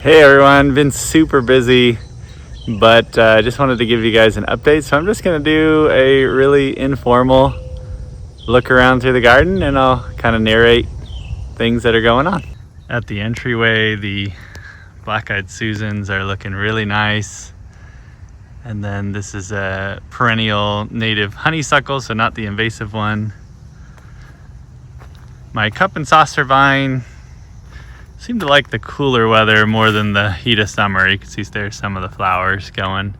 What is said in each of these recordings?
Hey everyone, been super busy, but I just wanted to give you guys an update. So I'm just gonna do a really informal look around through the garden and I'll kind of narrate things that are going on. At the entryway, the black-eyed Susans are looking really nice. And then this is a perennial native honeysuckle, so not the invasive one. My cup and saucer vine seem to like the cooler weather more than the heat of summer. You can see there's some of the flowers going.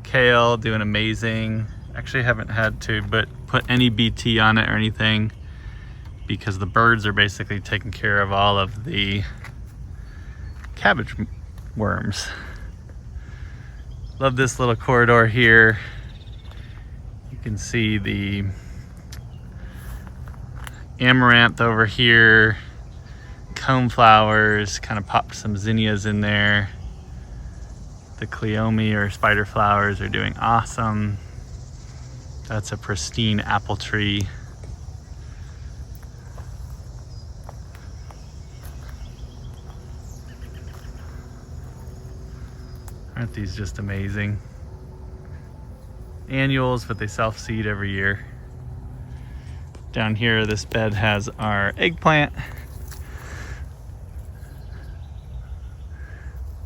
Kale doing amazing. Actually haven't had to put any BT on it or anything because the birds are basically taking care of all of the cabbage worms. Love this little corridor here. You can see the amaranth over here. Cone flowers, kind of popped some zinnias in there. The cleome or spider flowers are doing awesome. That's a pristine apple tree. Aren't these just amazing? Annuals, but they self-seed every year. Down here, this bed has our eggplant.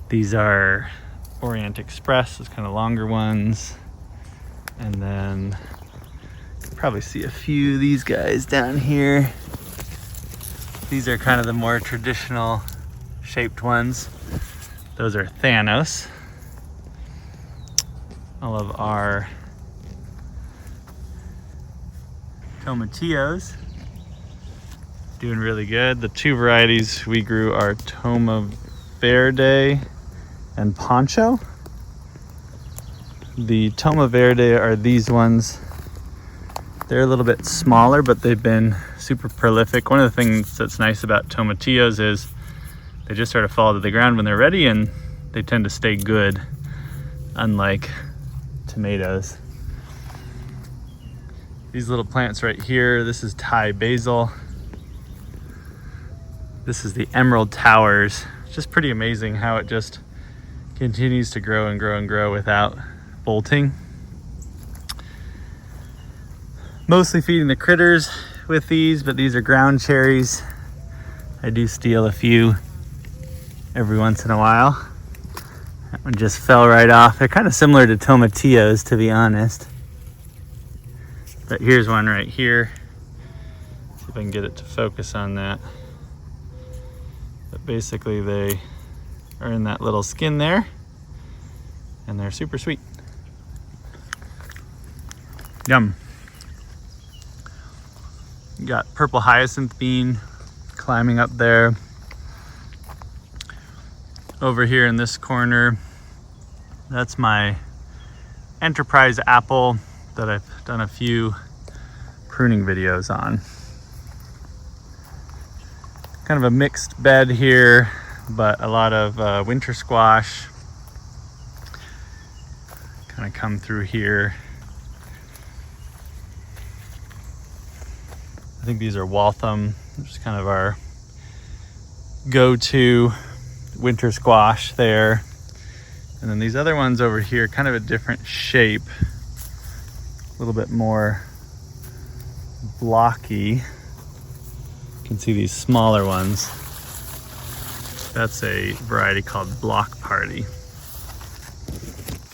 These are Orient Express, those kind of longer ones. And then you can probably see a few of these guys down here. These are kind of the more traditional shaped ones. Those are Thanos. All of our tomatillos doing really good. The two varieties we grew are Toma Verde and Poncho. The Toma Verde are these ones. They're a little bit smaller, but they've been super prolific. One of the things that's nice about tomatillos is they just sort of fall to the ground when they're ready and they tend to stay good, unlike tomatoes. These little plants right here, this is Thai basil. This is the Emerald Towers. It's just pretty amazing how it just continues to grow and grow and grow without bolting. Mostly feeding the critters with these, but these are ground cherries. I do steal a few every once in a while. That one just fell right off. They're kind of similar to tomatillos, to be honest. But here's one right here. See if I can get it to focus on that. But basically they are in that little skin there and they're super sweet. Yum. Got purple hyacinth bean climbing up there. Over here in this corner, that's my Enterprise apple that I've done a few pruning videos on. Kind of a mixed bed here, but a lot of winter squash kind of come through here. I think these are Waltham, which is kind of our go-to winter squash there. And then these other ones over here, kind of a different shape, a little bit more blocky. You can see these smaller ones. That's a variety called Block Party. You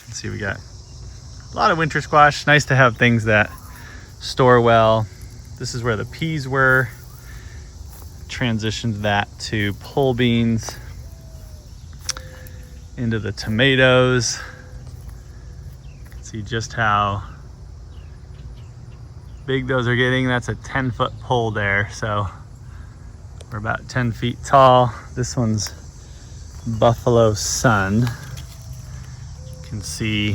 can see we got a lot of winter squash. Nice to have things that store well. This is where the peas were. Transitioned that to pole beans. Into the tomatoes. You can see just how big those are getting. That's a 10-foot pole there, so we're about 10 feet tall. This one's Buffalo Sun. You can see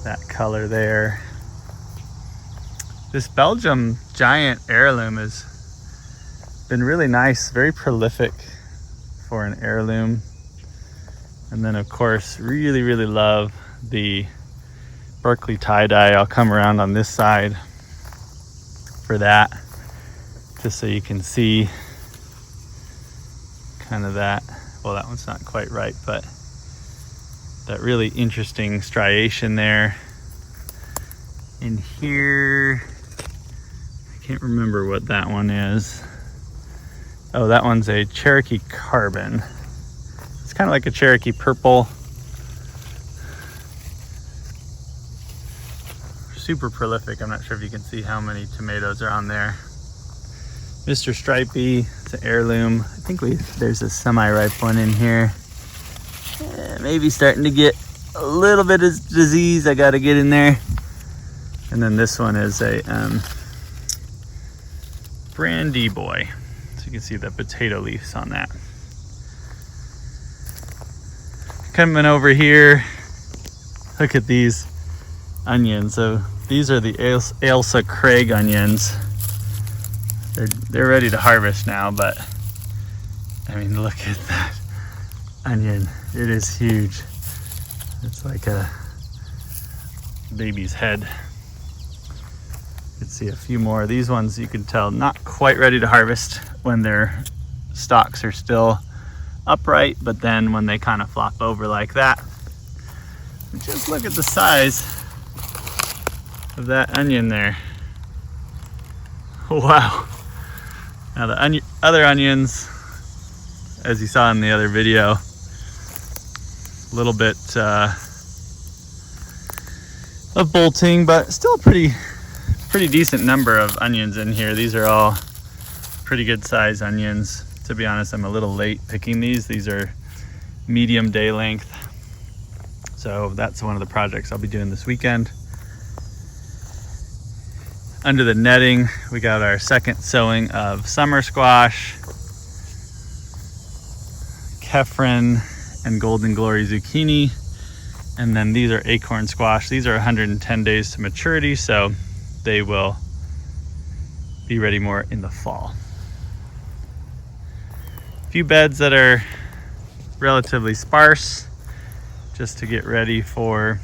that color there. This Belgium giant heirloom has been really nice, very prolific for an heirloom. And then of course, really, really love the Berkeley tie-dye. I'll come around on this side for that, just so you can see kind of that purple. That one's not quite right, but that really interesting striation there. In here, I can't remember what that one is. Oh, that one's a Cherokee Carbon. It's kind of like a Cherokee Purple. Super prolific. I'm not sure if you can see how many tomatoes are on there. Mr. Stripey, it's an heirloom. I think there's a semi-ripe one in here. Maybe starting to get a little bit of disease. I gotta get in there. And then this one is a Brandy Boy. So you can see the potato leaves on that. Coming over here, look at these onions. So these are the Ailsa Craig onions. They're ready to harvest now, but I mean, look at that onion. It is huge. It's like a baby's head. You can see a few more. These ones you can tell not quite ready to harvest when their stalks are still upright, but then when they kind of flop over like that. Just look at the size of that onion there. Wow. Now the other onions, as you saw in the other video, a little bit of bolting, but still a pretty decent number of onions in here. These are all pretty good size onions. To be honest, I'm a little late picking these. These are medium day length. So that's one of the projects I'll be doing this weekend. Under the netting, we got our second sowing of summer squash, Kefren, and Golden Glory zucchini. And then these are acorn squash. These are 110 days to maturity, so they will be ready more in the fall. A few beds that are relatively sparse, just to get ready for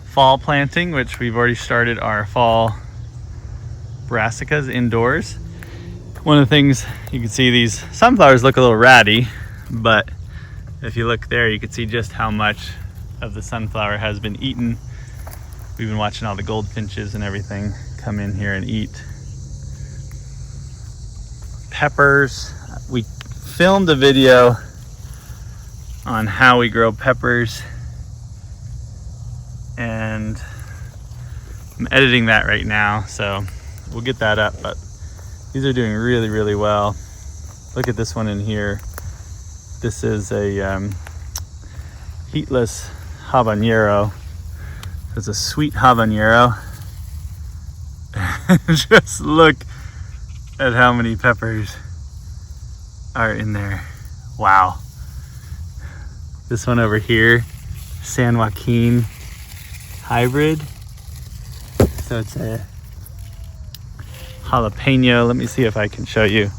fall planting, which we've already started our fall brassicas indoors. One of the things you can see, these sunflowers look a little ratty, but if you look there, you can see just how much of the sunflower has been eaten. We've been watching all the goldfinches and everything come in here and eat. Peppers. We filmed a video on how we grow peppers, and I'm editing that right now, so we'll get that up, but these are doing really, really well. Look at this one in here. This is a heatless habanero. It's a sweet habanero. Just look at how many peppers are in there. Wow. This one over here, San Joaquin hybrid. So it's a jalapeno. Let me see if I can show you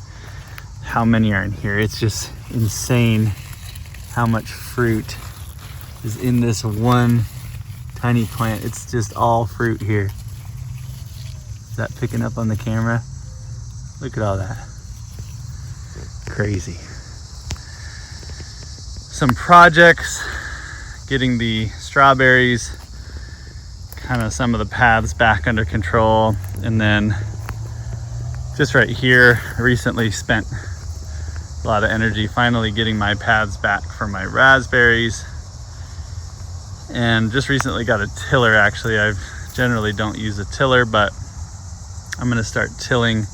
how many are in here. It's just insane how much fruit is in this one tiny plant. It's just all fruit here. Is that picking up on the camera? Look at all that. Crazy. Some projects, getting the strawberries, kind of some of the paths back under control, and then just right here, I recently spent a lot of energy finally getting my paths back for my raspberries, and just recently got a tiller. Actually, I generally don't use a tiller, but I'm going to start tilling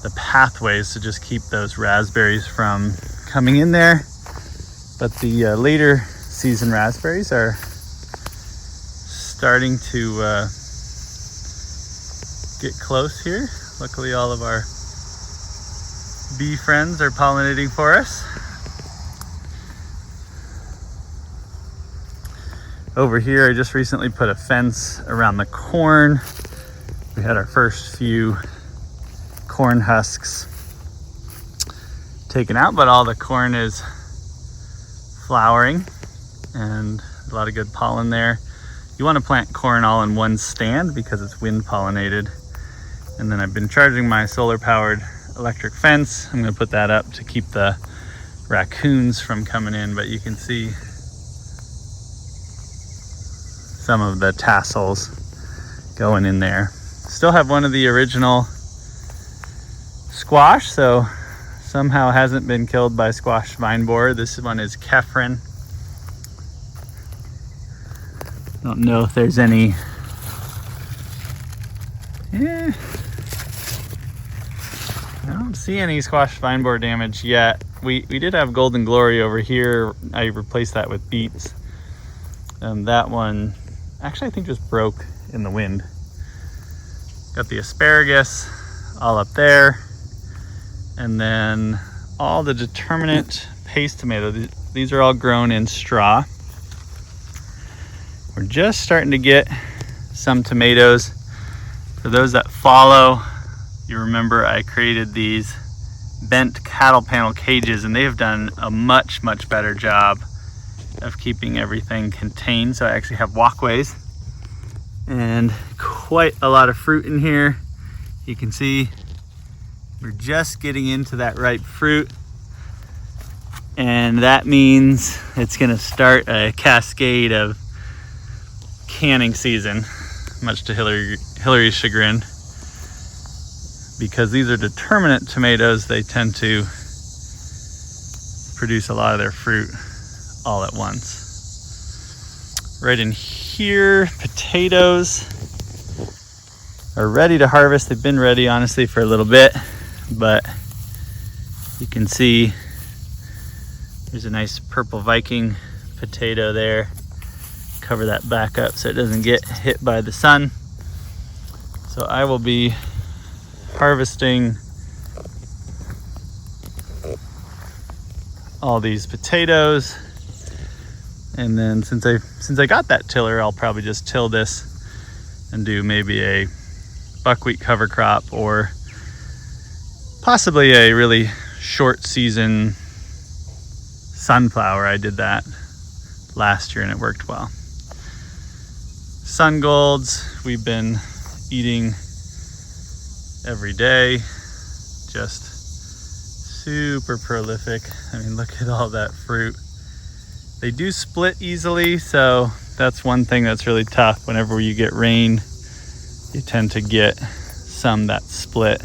the pathways to just keep those raspberries from coming in there. But the later season raspberries are starting to get close here. Luckily, all of our bee friends are pollinating for us. Over here, I just recently put a fence around the corn. We had our first few corn husks taken out, but all the corn is flowering and a lot of good pollen there. You want to plant corn all in one stand because it's wind pollinated. And then I've been charging my solar powered electric fence. I'm going to put that up to keep the raccoons from coming in, but you can see some of the tassels going in there. Still have one of the original squash, so somehow hasn't been killed by squash vine borer. This one is Kefren. Don't know if there's any. I don't see any squash vine borer damage yet. We did have Golden Glory over here. I replaced that with beets. That one actually I think just broke in the wind. Got the asparagus all up there. And then all the determinate paste tomato. These are all grown in straw. We're just starting to get some tomatoes. For those that follow, you remember I created these bent cattle panel cages, and they have done a much better job of keeping everything contained. So I actually have walkways and quite a lot of fruit in here. You can see we're just getting into that ripe fruit, and that means it's gonna start a cascade of canning season, much to Hilary's chagrin. Because these are determinate tomatoes, they tend to produce a lot of their fruit all at once. Right in here, potatoes are ready to harvest. They've been ready, honestly, for a little bit, but you can see there's a nice purple Viking potato there. Cover that back up so it doesn't get hit by the sun. So I will be harvesting all these potatoes, and then since I got that tiller, I'll probably just till this and do maybe a buckwheat cover crop, or possibly a really short season sunflower. I did that last year and it worked well. Sun golds we've been eating every day, just super prolific. I mean, look at all that fruit. They do split easily, so that's one thing that's really tough. Whenever you get rain, you tend to get some that split,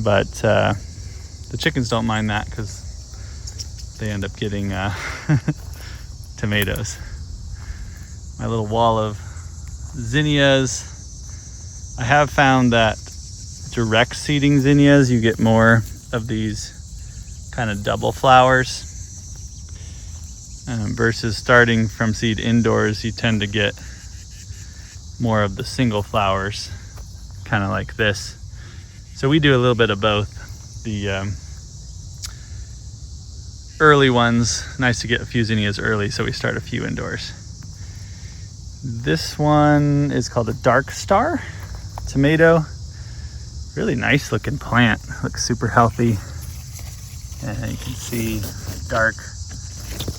but the chickens don't mind that because they end up getting tomatoes. My little wall of zinnias. I have found that direct seeding zinnias, you get more of these kind of double flowers, versus starting from seed indoors, you tend to get more of the single flowers, kind of like this. So we do a little bit of both. The early ones, nice to get a few zinnias early, so we start a few indoors. This one is called a dark star tomato. Really nice looking plant, looks super healthy. And you can see dark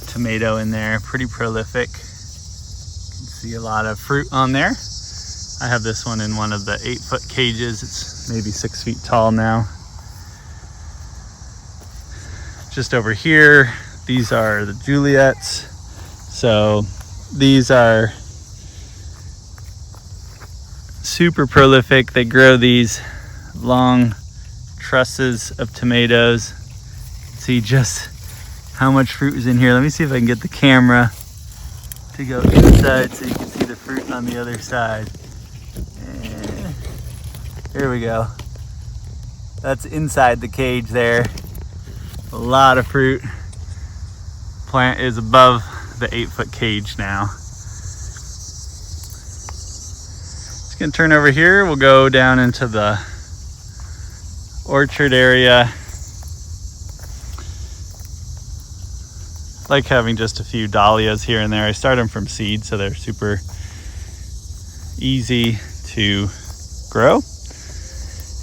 tomato in there, pretty prolific. You can see a lot of fruit on there. I have this one in one of the 8-foot cages. It's maybe 6 feet tall now. Just over here, these are the Juliets. So these are super prolific. They grow these long trusses of tomatoes. See just how much fruit is in here. Let me see if I can get the camera to go inside so you can see the fruit on the other side. Here we go. That's inside the cage there. A lot of fruit. Plant is above the 8-foot cage now. Just gonna turn over here. We'll go down into the orchard area. Like having just a few dahlias here and there. I start them from seed, so they're super easy to grow.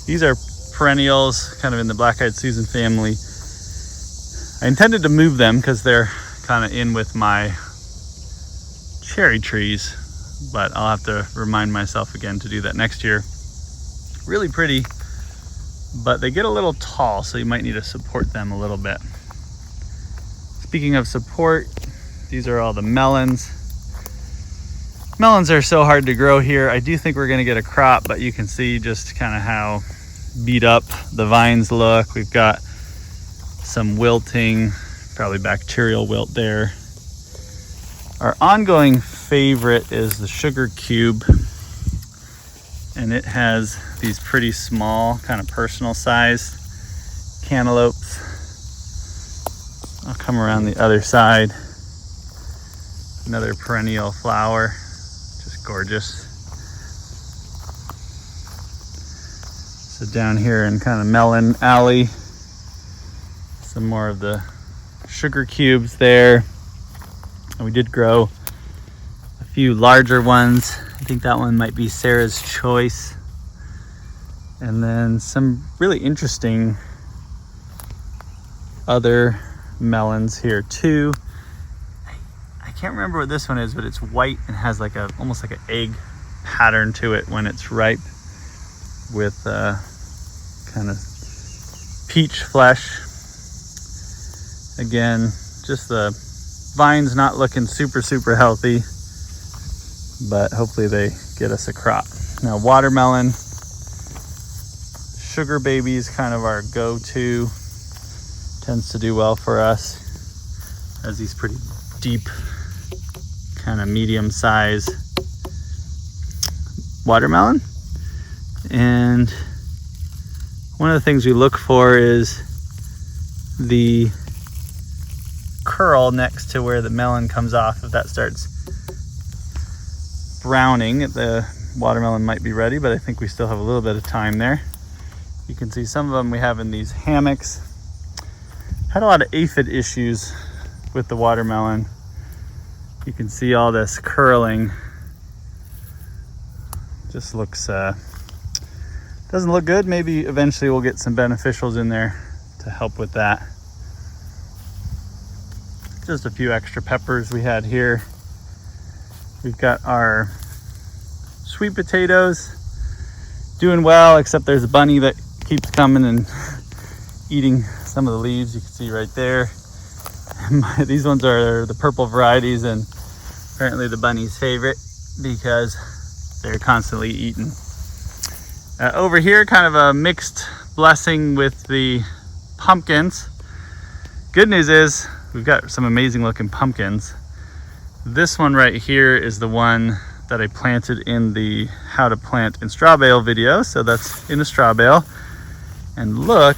These are perennials, kind of in the black-eyed Susan family. I intended to move them because they're kind of in with my cherry trees, but I'll have to remind myself again to do that next year. Really pretty, but they get a little tall, so you might need to support them a little bit. Speaking of support, these are all the melons. Melons are so hard to grow here. I do think we're gonna get a crop, but you can see just kind of how beat up the vines look. We've got some wilting, probably bacterial wilt there. Our ongoing favorite is the sugar cube, and it has these pretty small, kind of personal sized cantaloupes. I'll come around the other side. Another perennial flower, just gorgeous. So down here in kind of Melon Alley, some more of the sugar cubes there. And we did grow a few larger ones. I think that one might be Sarah's Choice. And then some really interesting other melons here too. I can't remember what this one is, but it's white and has like a almost like an egg pattern to it when it's ripe, with kind of peach flesh. Again, just the vines not looking super healthy, but hopefully they get us a crop. Now watermelon, sugar babies, kind of our go-to, tends to do well for us. Has these pretty deep, kind of medium size watermelon. And one of the things we look for is the curl next to where the melon comes off. If that starts browning, the watermelon might be ready, but I think we still have a little bit of time there. You can see some of them we have in these hammocks. Had a lot of aphid issues with the watermelon. You can see all this curling. Just looks, doesn't look good. Maybe eventually we'll get some beneficials in there to help with that. Just a few extra peppers we had here. We've got our sweet potatoes doing well, except there's a bunny that keeps coming and eating some of the leaves. You can see right there. These ones are the purple varieties, and apparently the bunny's favorite because they're constantly eating. Over here, kind of a mixed blessing with the pumpkins. Good news is we've got some amazing looking pumpkins. This one right here is the one that I planted in the how to plant in straw bale video. So that's in a straw bale. And look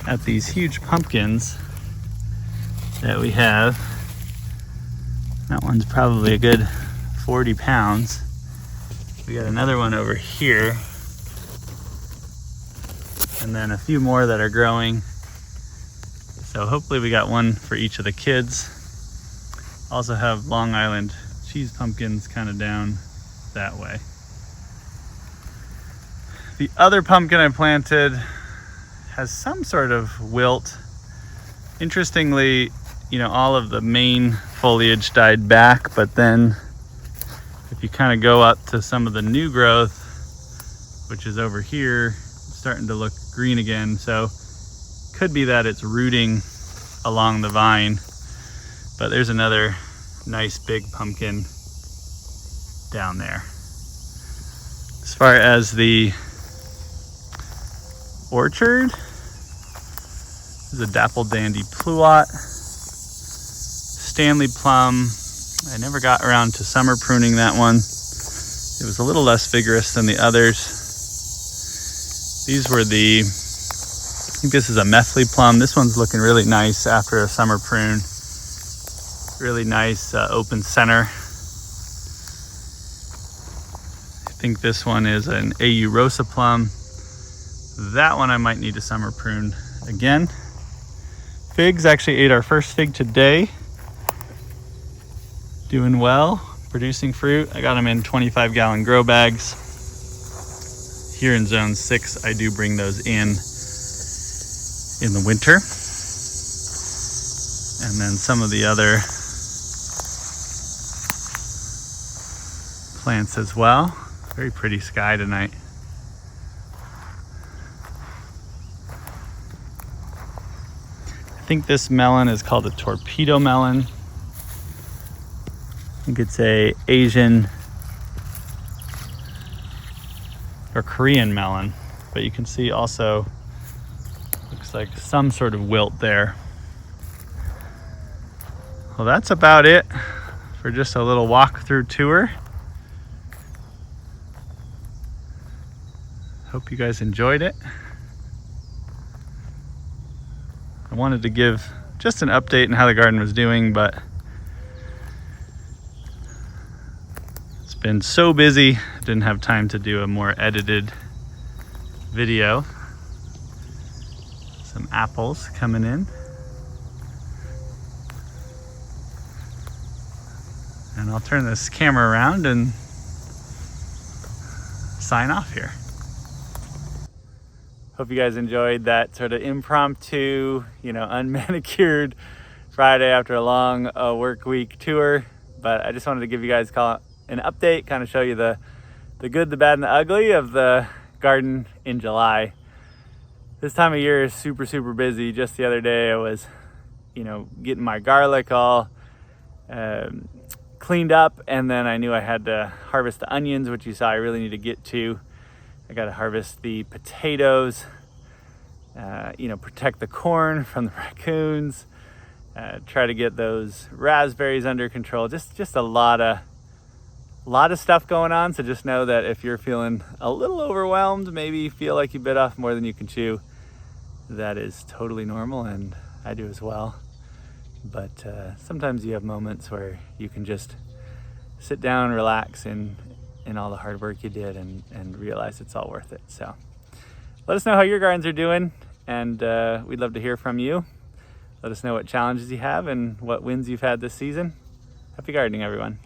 at these huge pumpkins that we have. That one's probably a good 40 pounds. We got another one over here, and then a few more that are growing. So hopefully we got one for each of the kids. Also have Long Island cheese pumpkins kind of down that way. The other pumpkin I planted has some sort of wilt. Interestingly, you know, all of the main foliage died back, but then if you kind of go up to some of the new growth, which is over here, it's starting to look green again. So could be that it's rooting along the vine, but there's another nice big pumpkin down there. As far as the orchard, this is a dapple dandy pluot, Stanley plum. I never got around to summer pruning that one. It was a little less vigorous than the others. These were the, I think this is a Methley plum. This one's looking really nice after a summer prune. Really nice open center. I think this one is an AU Rosa plum. That one I might need a summer prune again. Figs, actually ate our first fig today. Doing well, producing fruit. I got them in 25-gallon grow bags. Here in zone 6, I do bring those in the winter. And then some of the other plants as well. Very pretty sky tonight. I think this melon is called a torpedo melon. I think it's a Asian or Korean melon, but you can see also looks like some sort of wilt there. Well, that's about it for just a little walkthrough tour. Hope you guys enjoyed it. I wanted to give just an update on how the garden was doing, but it's been so busy, I didn't have time to do a more edited video. Some apples coming in. And I'll turn this camera around and sign off here. Hope you guys enjoyed that sort of impromptu, unmanicured Friday after a long work week tour. But I just wanted to give you guys an update, kind of show you the good, the bad, and the ugly of the garden in July. This time of year is super, super busy. Just the other day I was, getting my garlic all cleaned up, and then I knew I had to harvest the onions, which you saw I really need to get to. I got to harvest the potatoes, protect the corn from the raccoons, try to get those raspberries under control. Just a lot of stuff going on. So just know that if you're feeling a little overwhelmed, maybe you feel like you bit off more than you can chew, that is totally normal, and I do as well. But sometimes you have moments where you can just sit down, relax in all the hard work you did, and realize it's all worth it. So let us know how your gardens are doing, and we'd love to hear from you. Let us know what challenges you have and what wins you've had this season. Happy gardening, everyone.